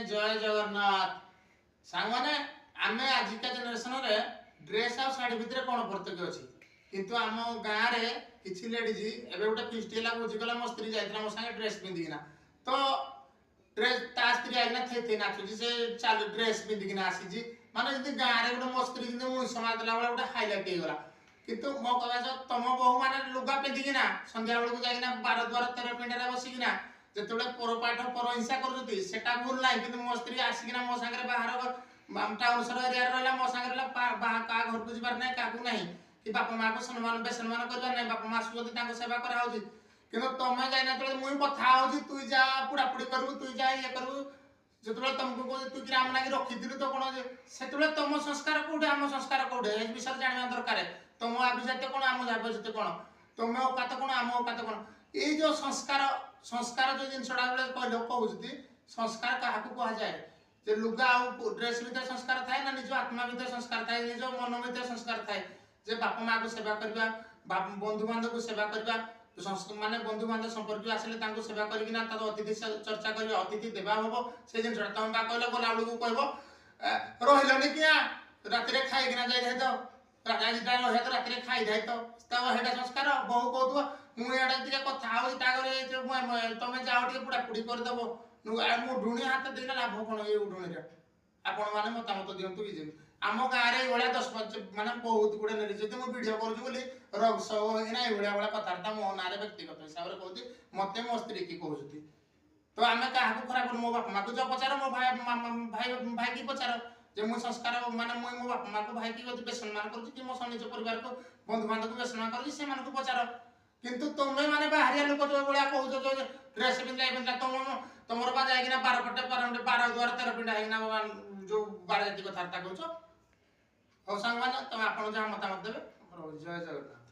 जय जगन्नाथ सांग माने आमे आजिका जनरेशन रे ड्रेस आ साड़ी भितर कोन पार्थक्य अछि किंतु आम गाँव रे किछि लेडीज एबे गोटे फिस्टेला बुझी गला मो स्त्री जाइतना मो संगे ड्रेस पिंदिकिना तो ड्रेस ता स्त्री आइना थे नाचुची से चाल ड्रेस पिंदिकिना आसीजी माने जदी गाँव रे गोटे मो स्त्री जदी मु समाज देला वाला गोटे हाईलाइट हे गला किंतु मो कहबा जो तम बहु माने लुगा पिंदिकिना संध्या बेलू जाइना 12 द्वार 13 पिंडरा बसिकिना जेतबे परपाठ परहिंसा करूती सेटा भूल नाही किंतु मो स्त्री आसिकिना मो संगे बाहर टाउन सहर एरिया रहला मो संगे रहला का घर को जिबार नाही काकू नाही कि बापा माँ को सम्मान बेसम्मान करबार नाही बापा माँ सुजती तांको सेवा करा होची किंतु तमे जाइना तळे मुई कथा होची तू जा पुडापुडी करबू तू जा ये करबू जेतबे तुमको को तू कि राम लागि रखिदिलु तो कोन सेतबे तम संस्कार कोठे हम संस्कार कोठे ए विषय जानिबा दरकार तम अभिजात्य कोन हम अभिजात्य कोन तमे औकात कोन हम औकात कोन ए जो संस्कार जो जिनसडा बेले कहलो कहउती संस्कार काहाकू कहा जाए जे लुगा आ ड्रेस भीतर संस्कार थाए ना निज आत्मा भीतर संस्कार थाए निज मन भीतर संस्कार थाए जे बापा माँ को सेवा करबा बंधु बांधव को सेवा करबा माने बंधु बांधव संपर्क आसिले तांको सेवा करिकिना ता अतिथि चर्चा करबा अतिथि देबा होबो से जिनसडा तम बा कहलो गोला बेलू कहबो रहिलनी किया रात रे खाइकिना जाई रहै तो राजा जिटा रहे तो रात रे खाइ जाई तो तब हेडा संस्कार बहु कहतु मु एडा टिके कथा होई तागरे जे तमे जाओ टिके पुडा पुडी कर दबो मु ढुणी हाथ देना लाभ कोन ए ढुणी रे आपण माने मतामत दियंतु कि जे आम गाँव रे एभलिया 10 माने बहुत गुड़े नेली जदि मु वीडियो करूछु बोली रगस होइना एभलिया वाला कथार्ता मो नारे व्यक्तिगत हिसाब रे कहती मते मो स्त्री की कहउछती तो आमे काहाकू खराब मो बाप माँ को जो पचार मो भाई की पचार जे मु संस्कार माने मु मो बाप माँ को भाई की बेसम्मान करूछि कि मो निज परिवार को बंधु बांधव को बेसम्मान करूछि से मान को पचार किंतु तुमे माने बाहरिया लोक जो बळिया कहउछ जो ड्रेस पिंदा तमर बा जाइकिना 12 पट्टे 12 द्वार 13 पिंडा हैना जो 12 जाति कथार्ता कहउछ हो संग माने तुम आपण जा मतामत देबे जय जगन्नाथ।